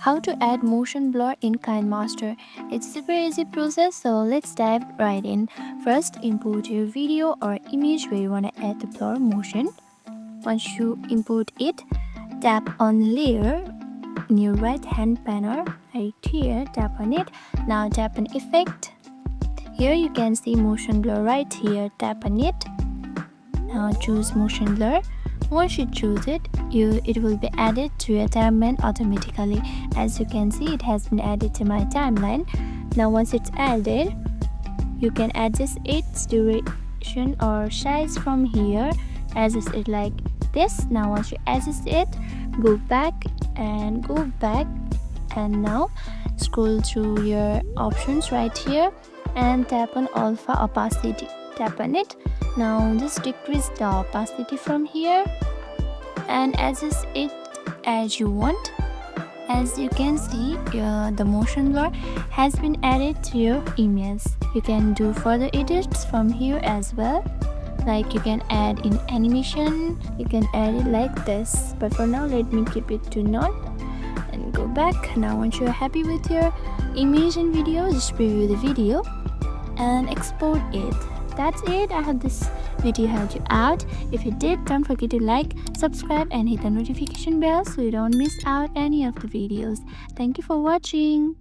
How to add motion blur in KineMaster. It's a super easy process, so let's dive right in. First, import your video or image where you want to add the blur motion. Once you import it, tap on layer in your right hand panel right here, tap on it. Now tap on effect. Here you can see motion blur right here, tap on it. Now choose motion blur. Once you choose it, it will be added to your timeline automatically. As you can see, it has been added to my timeline. Now once it's added, you can adjust its duration or size from here. Adjust it like this. Now once you adjust it, go back, and now scroll through your options right here and tap on alpha opacity. Tap on it. Now just decrease the opacity from here and adjust it as you want. As you can see, the motion blur has been added to your image. You can do further edits from here as well. Like you can add in animation, you can add it like this. But for now, let me keep it to none and go back. Now once you're happy with your image and video, just preview the video and export it. That's it. I hope this video helped you out. If it did, don't forget to like, subscribe and hit the notification bell so you don't miss out any of the videos. Thank you for watching.